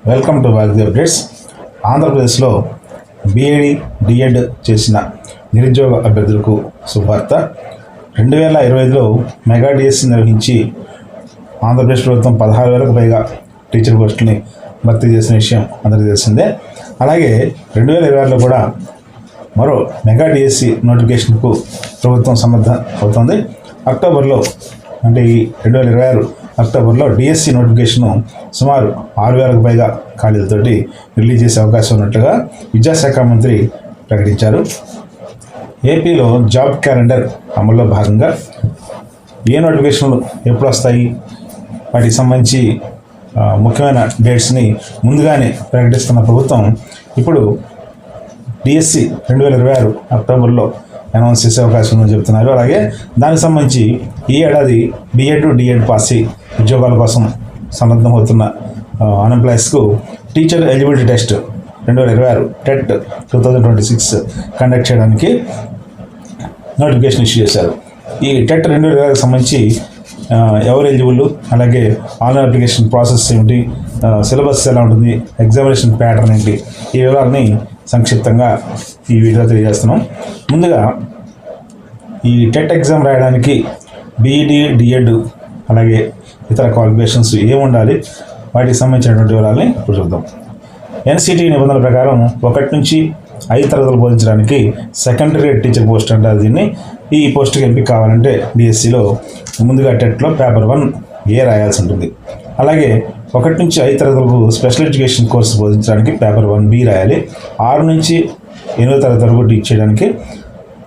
Welcome to Vagdhi updates. ఆంధ్రప్రదేశ్లో BEd DEd చేసిన నిరుద్యోగ అభ్యర్థులకు శుభవార్త. 2025లో మెగా డిఎస్సి నిర్వహించి ఆంధ్రప్రదేశ్ ప్రభుత్వం 16,000కు పైగా టీచర్ పోస్టులని భర్తీ చేసిన విషయం అందరికీ తెలిసిందే. అలాగే 2026లో కూడా మరో మెగా డిఎస్సి నోటిఫికేషన్కు ప్రభుత్వం సన్నద్ధం అవుతుంది. అక్టోబర్లో అంటే ఈ 2026 అక్టోబర్లో డిఎస్సి నోటిఫికేషను సుమారు 6,000కు పైగా ఖాళీలతోటి రిలీజ్ చేసే అవకాశం ఉన్నట్లుగా విద్యాశాఖ మంత్రి ప్రకటించారు. ఏపీలో జాబ్ క్యాలెండర్ అమల్లో భాగంగా ఏ నోటిఫికేషన్లు ఎప్పుడు వస్తాయి, వాటికి సంబంధించి ముఖ్యమైన డేట్స్ని ముందుగానే ప్రకటిస్తున్న ప్రభుత్వం ఇప్పుడు డిఎస్సి 2026 అక్టోబర్లో అనౌన్స్ చేసే అవకాశం ఉందని చెబుతున్నారు. అలాగే దానికి సంబంధించి ఈ ఏడాది బిఎడ్ డిఎడ్ పాస్ ఉద్యోగాల కోసం సన్నద్ధమవుతున్న అన్ఎంప్లాయీస్కు teacher eligibility test 2026 TET 2026 conduct చేయడానికి నోటిఫికేషన్ ఇష్యూ చేశారు. ఈ టెట్ 2026కి సంబంధించి ఎవరు ఎలిజిబుల్, అలాగే ఆన్లైన్ అప్లికేషన్ ప్రాసెస్ ఏమిటి, సిలబస్ ఎలా ఉంటుంది, ఎగ్జామినేషన్ ప్యాటర్న్ ఏంటి, ఈ వివరాలని సంక్షిప్తంగా ఈ వీడియోలో తెలియజేస్తున్నాం. ముందుగా ఈ టెట్ ఎగ్జామ్ రాయడానికి బీఈడి డిఎడ్ అలాగే ఇతర క్వాలిఫికేషన్స్ ఏముండాలి, వాటికి సంబంధించినటువంటి వివరాలని ఇప్పుడు చూద్దాం. ఎన్సిటి నిబంధనల ప్రకారం 1 నుంచి 5 తరగతులు బోధించడానికి సెకండరీ గ్రేడ్ టీచర్ పోస్ట్ అంటారు దీన్ని. ఈ పోస్టుకి ఎంపిక కావాలంటే డిఎస్సిలో ముందుగా టెట్లో పేపర్ 1A రాయాల్సి ఉంటుంది. అలాగే 1 నుంచి 5 తరగతులకు స్పెషల్ ఎడ్యుకేషన్ కోర్సు బోధించడానికి పేపర్ 1B రాయాలి. 6 నుంచి 8వ తరగతి వరకు టీచ్ చేయడానికి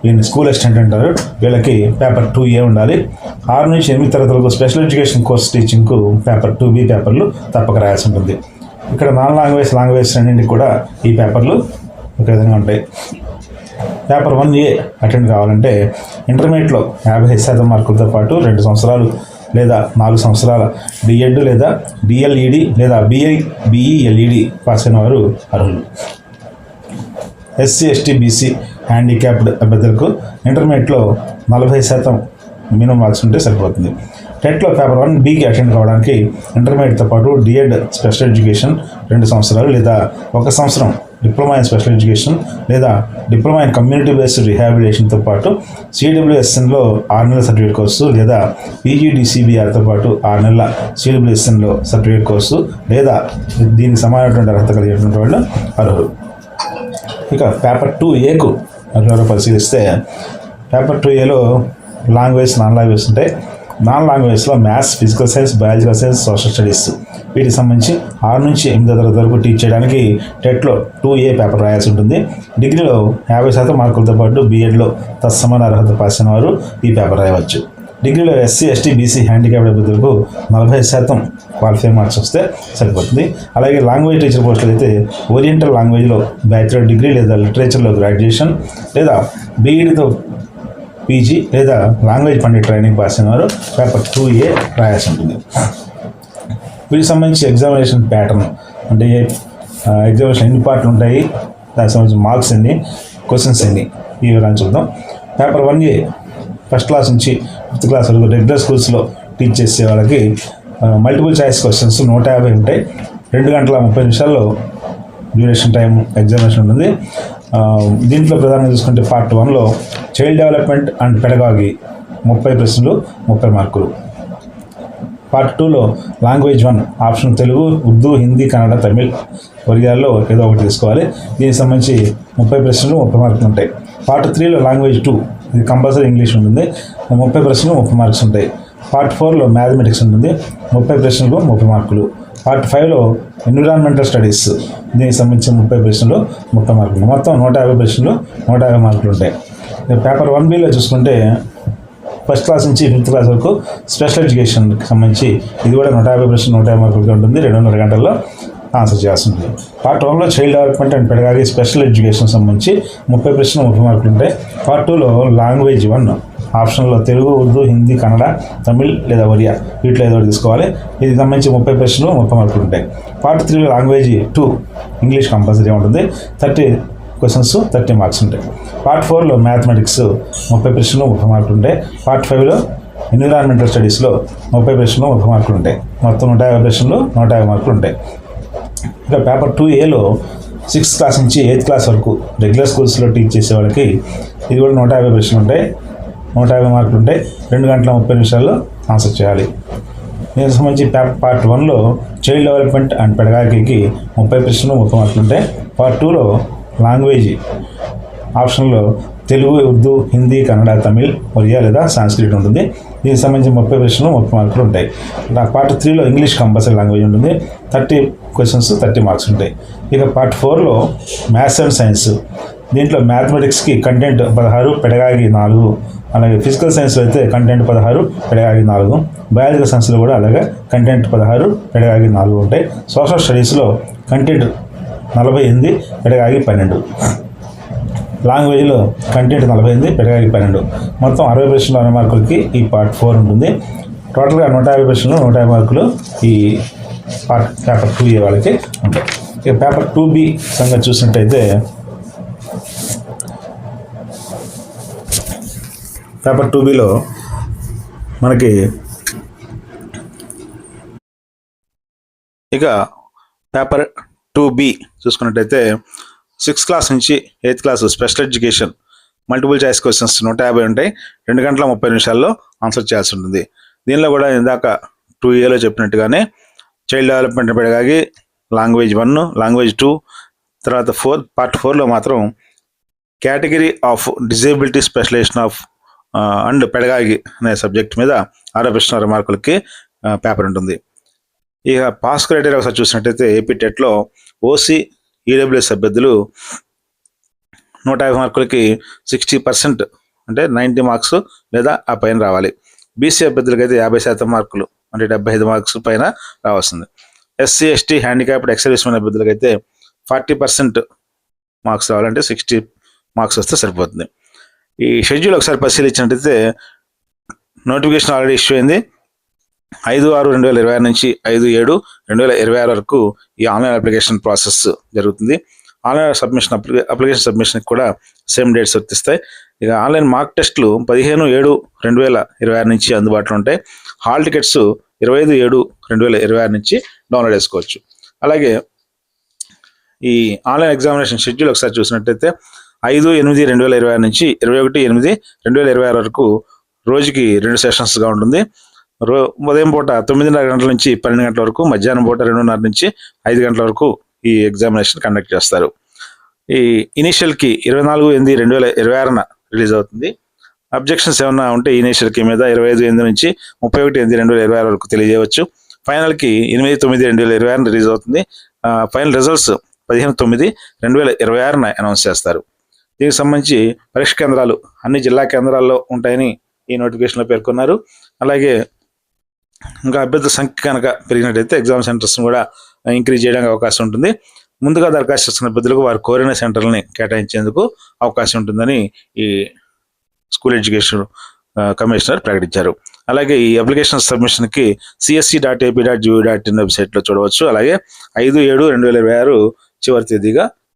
వీళ్ళని స్కూల్ అసిస్టెంట్ అంటారు, వీళ్ళకి పేపర్ 2A ఉండాలి. 6 నుంచి 8 తరగతులకు స్పెషల్ ఎడ్యుకేషన్ కోర్స్ టీచింగ్కు పేపర్ 2B పేపర్లు తప్పక రాయాల్సి ఉంటుంది. ఇక్కడ నాన్ లాంగ్వేజ్ రెండింటికి కూడా ఈ పేపర్లు ఒక విధంగా ఉంటాయి. పేపర్ 1A అటెండ్ కావాలంటే ఇంటర్మీడియట్లో 55% మార్కులతో పాటు 2 సంవత్సరాలు లేదా 4 సంవత్సరాల డిఎడ్ లేదా డిఎల్ఈడి లేదా బిఈఎల్ఈడి పాస్ అయిన వారు అర్హులు. ఎస్సీ ఎస్టీ బీసీ హ్యాండిక్యాప్డ్ అభ్యర్థులకు ఇంటర్మీడియట్లో 40% మినిమం మార్క్స్ ఉంటే సరిపోతుంది. టెట్లో పేపర్ 1Bకి అటెండ్ కావడానికి ఇంటర్మీడియట్తో పాటు డిఎడ్ స్పెషల్ ఎడ్యుకేషన్ 2 సంవత్సరాలు లేదా 1 సంవత్సరం డిప్లొమా ఇన్ స్పెషల్ ఎడ్యుకేషన్ లేదా డిప్లొమా ఇన్ కమ్యూనిటీ బేస్డ్ రిహాబిలిటేషన్తో పాటు సిడబ్ల్యూఎస్ఎన్లో 6 నెలల సర్టిఫికేట్ కోర్సు లేదా పీజీడీసీబీఆర్తో పాటు 6 నెలల సిడబ్ల్యూఎస్ఎన్లో సర్టిఫికేట్ కోర్సు లేదా దీనికి సమానమైనటువంటి అర్హత కలిగినటువంటి వాళ్ళు అర్హులు. ఇక పేపర్ 2Aకు అర్హులు పరిశీలిస్తే పేపర్ 2Aలో లాంగ్వేజ్ నాన్ లాంగ్వేజ్ ఉంటాయి. నాన్ లాంగ్వేజ్లో maths, physical science, biological science, social studies వీటికి సంబంధించి 6 నుంచి 8వ తరగతి వరకు టీచ్ చేయడానికి టెట్లో 2A పేపర్ రాయాల్సి ఉంటుంది. డిగ్రీలో 50% మార్కులతో పాటు బీఎడ్లో తత్సమాన అర్హత పాస్ అయిన వారు ఈ పేపర్ రాయవచ్చు. డిగ్రీలో ఎస్సీ ఎస్టీ బీసీ హ్యాండిక్యాప్డ్ అభ్యర్థులకు 40% క్వాలిఫైయింగ్ మార్క్స్ వస్తే సరిపోతుంది. అలాగే లాంగ్వేజ్ టీచర్ పోస్టులు అయితే ఓరియంటల్ లాంగ్వేజ్లో బ్యాచిలర్ డిగ్రీ లేదా లిటరేచర్లో గ్రాడ్యుయేషన్ లేదా బీఈడితో పీజీ లేదా లాంగ్వేజ్ పండిట్ ట్రైనింగ్ పాస్ అయిన వారు పేపర్ 2A రాయాల్సి ఉంటుంది. వీటికి సంబంధించి ఎగ్జామినేషన్ ప్యాటర్న్ అంటే ఎగ్జామినేషన్ ఎన్ని పార్ట్లు ఉంటాయి, దానికి సంబంధించిన మార్క్స్ ఎన్ని, క్వశ్చన్స్ ఎన్ని, ఈ వివరాన్ని చూద్దాం. పేపర్ 1A ఫస్ట్ క్లాస్ నుంచి 5th క్లాస్ వరకు రెగ్యులర్ స్కూల్స్లో టీచ్ చేసే వాళ్ళకి మల్టిపుల్ చాయిస్ క్వశ్చన్స్ 150 ఉంటాయి. 2 గంటల 30 నిమిషాల్లో డ్యూరేషన్ టైం ఎగ్జామినేషన్ ఉంటుంది. దీంట్లో ప్రధానంగా చూసుకుంటే పార్ట్ 1లో చైల్డ్ డెవలప్మెంట్ అండ్ పెడగాగి 30 ప్రశ్నలు 30 మార్కులు. పార్ట్ 2లో లాంగ్వేజ్ 1 ఆప్షన్ తెలుగు, ఉర్దూ, హిందీ, కన్నడ, తమిళ్, ఒరియాల్లో ఏదో ఒకటి తీసుకోవాలి. దీనికి సంబంధించి 30 ప్రశ్నలు 30 మార్కులు ఉంటాయి. పార్ట్ 3లో లాంగ్వేజ్ 2 ఇది కంపల్సరీ ఇంగ్లీష్ ఉంటుంది, 30 ప్రశ్నలు 30 మార్క్స్ ఉంటాయి. పార్ట్ 4లో మ్యాథమెటిక్స్ ఉంటుంది, 30 ప్రశ్నలు 30 మార్కులు. పార్ట్ 5లో ఎన్విరాన్మెంటల్ స్టడీస్ దీనికి సంబంధించిన 30 ప్రశ్నలు 30 మార్కులు. మొత్తం 150 ప్రశ్నలు 150 మార్కులు ఉంటాయి. పేపర్ 1Bలో చూసుకుంటే ఫస్ట్ క్లాస్ నుంచి 5th క్లాస్ వరకు స్పెషల్ ఎడ్యుకేషన్కి సంబంధించి ఇది కూడా 150 ప్రశ్నలు 150 మార్కులుగా ఉంటుంది. 2.5 గంటల్లో ఆన్సర్ చేయాల్సి ఉంటుంది. పార్ట్ 1లో child development and pedagogy special education సంబంధించి 30 ప్రశ్నలు 30 మార్కులు ఉంటాయి. పార్ట్ 2లో లాంగ్వేజ్ 1 ఆప్షన్లో తెలుగు, ఉర్దూ, హిందీ, కన్నడ, తమిళ్ లేదా ఒరియా వీటిలో ఏదో తీసుకోవాలి. ఇది సంబంధించి 30 ప్రశ్నలు 30 మార్కులు ఉంటాయి. పార్ట్ 3లో లాంగ్వేజ్ 2 ఇంగ్లీష్ కంపల్సరీ ఉంటుంది, 30 క్వశ్చన్స్ 30 మార్క్స్ ఉంటాయి. పార్ట్ 4లో మ్యాథమెటిక్స్ 30 ప్రశ్నలు 30 మార్కులు ఉంటాయి. పార్ట్ 5లో ఎన్విరాన్మెంటల్ స్టడీస్లో 30 ప్రశ్నలు 30 మార్కులు ఉంటాయి. మొత్తం 150 ప్రశ్నలు 150 మార్కులు ఉంటాయి. ఇంకా పేపర్ 2Aలో 6th క్లాస్ నుంచి 8th క్లాస్ వరకు రెగ్యులర్ స్కూల్స్లో టీచ్ చేసే వాళ్ళకి ఇది కూడా 150 ప్రశ్నలు ఉంటాయి, 150 మార్కులు ఉంటాయి. 2 గంటల 30 నిమిషాల్లో ఆన్సర్ చేయాలి. దీనికి సంబంధించి పార్ట్ 1లో చైల్డ్ డెవలప్మెంట్ అండ్ పెడగాగికి 30 ప్రశ్నలు 30 మార్కులు ఉంటాయి. పార్ట్ 2లో లాంగ్వేజ్ ఆప్షన్లో తెలుగు, ఉర్దూ, హిందీ, కన్నడ, తమిళ్, ఒరియా లేదా సాంస్క్రిట్ ఉంటుంది. దీనికి సంబంధించి 30 ప్రశ్నలు 30 మార్కులు ఉంటాయి. పార్ట్ 3లో ఇంగ్లీష్ కంపల్సరీ లాంగ్వేజ్ ఉంటుంది. 30 క్వశ్చన్స్ 30 మార్క్స్ ఉంటాయి. ఇక పార్ట్ 4లో మ్యాథ్స్ అండ్ సైన్స్, దీంట్లో మ్యాథమెటిక్స్కి కంటెంట్ 16, పెడగాగి 4, అలాగే ఫిజికల్ సైన్స్లో అయితే కంటెంట్ 16, పెడగాగి 4, బయాలజికల్ సైన్స్లో కూడా అలాగే కంటెంట్ 16, పెడగాగి 4 ఉంటాయి. సోషల్ స్టడీస్లో కంటెంట్ 48, పెడగాగి 12. లాంగ్వేజ్లో కంటెంట్ 48, పెడగాగి 12. మొత్తం 60 ప్రశ్నలు 60 మార్కులకి ఈ పార్ట్ 4 ఉంటుంది. టోటల్గా 150 ప్రశ్నలు 150 మార్కులు ఈ పేపర్ 2A వాళ్ళకి ఉంటాయి. ఇక పేపర్ 2B సంగతి చూసినట్టయితే పేపర్ 2Bలో మనకి ఇక పేపర్ 2B చూసుకున్నట్టయితే 6th క్లాస్ నుంచి 8th class special education multiple choice questions 150 ఉంటాయి. 2 గంటల 30 నిమిషాల్లో ఆన్సర్ చేయాల్సి ఉంటుంది. దీనిలో కూడా ఇందాక 2Aలో చెప్పినట్టుగానే child development pedagogy language 1, language 2, తర్వాత పార్ట్ 4లో మాత్రం category of disability specialisation of and pedagogy అనే సబ్జెక్ట్ మీద 60 ప్రశ్నల 60 మార్కులకి పేపర్ ఉంటుంది. ఇక పాస్ క్రైటీరియా ఒకసారి చూసినట్టయితే ఏపీ టెట్లో ఓసీ, ఈడబ్ల్యూఎస్ అభ్యర్థులు 150 మార్కులకి 60% అంటే 90 మార్క్స్ లేదా ఆ పైన రావాలి. బీసీ అభ్యర్థులకి అయితే 50% మార్కులు అంటే 75 మార్క్స్ పైన రావాల్సింది. SC, ST, handicapped, ex servicemen అభ్యర్థులకి అయితే 40% మార్క్స్ రావాలంటే 60 మార్క్స్ వస్తే సరిపోతుంది. ఈ షెడ్యూల్ ఒకసారి పరిశీలించినట్టయితే నోటిఫికేషన్ ఆల్రెడీ ఇష్యూ అయింది. 5/6/2026 నుంచి 5/7/2026 వరకు ఈ ఆన్లైన్ అప్లికేషన్ ప్రాసెస్ జరుగుతుంది. ఆన్లైన్ అప్లికేషన్ సబ్మిషన్కి కూడా సేమ్ డేట్స్ వర్తిస్తాయి. ఇక ఆన్లైన్ మార్క్ టెస్టులు 15/7/2026 నుంచి అందుబాటులో ఉంటాయి. హాల్ టికెట్స్ 25/7/2026 నుంచి డౌన్లోడ్ చేసుకోవచ్చు. అలాగే ఈ ఆన్లైన్ ఎగ్జామినేషన్ షెడ్యూల్ ఒకసారి చూసినట్టయితే 5/8/2026 నుంచి 21/8/2026 వరకు రోజుకి 2 సెషన్స్గా ఉంటుంది. ఉదయం పూట 9:30 గంటల నుంచి 12 గంటల వరకు, మధ్యాహ్నం పూట 2:30 నుంచి 5 గంటల వరకు ఈ ఎగ్జామినేషన్ కండక్ట్ చేస్తారు. ఈ ఇనీషియల్కి 24/8/2026 రిలీజ్ అవుతుంది. అబ్జెక్షన్స్ ఏమన్నా ఉంటే ఇనీషియల్కి మీద 25/8 నుంచి 31/8/2026 వరకు తెలియజేయవచ్చు. ఫైనల్కి 8/9/2026 రిలీజ్ అవుతుంది. ఫైనల్ రిజల్ట్స్ 15/9/2026 అనౌన్స్ చేస్తారు. దీనికి సంబంధించి పరీక్ష కేంద్రాలు అన్ని జిల్లా కేంద్రాల్లో ఉంటాయని ఈ నోటిఫికేషన్లో పేర్కొన్నారు. అలాగే ఇంకా అభ్యర్థుల సంఖ్య కనుక పెరిగినట్టయితే ఎగ్జామ్ సెంటర్స్ని కూడా ఇంక్రీజ్ చేయడానికి అవకాశం ఉంటుంది. ముందుగా దరఖాస్తు చేస్తున్న అభ్యర్థులకు వారు కోరిన సెంటర్లని కేటాయించేందుకు అవకాశం ఉంటుందని ఈ స్కూల్ ఎడ్యుకేషన్ కమిషనర్ ప్రకటించారు. అలాగే ఈ అప్లికేషన్ సబ్మిషన్కి csc.ap.gov.in వెబ్సైట్లో చూడవచ్చు. అలాగే 5/7/2026 చివరి తేదీగా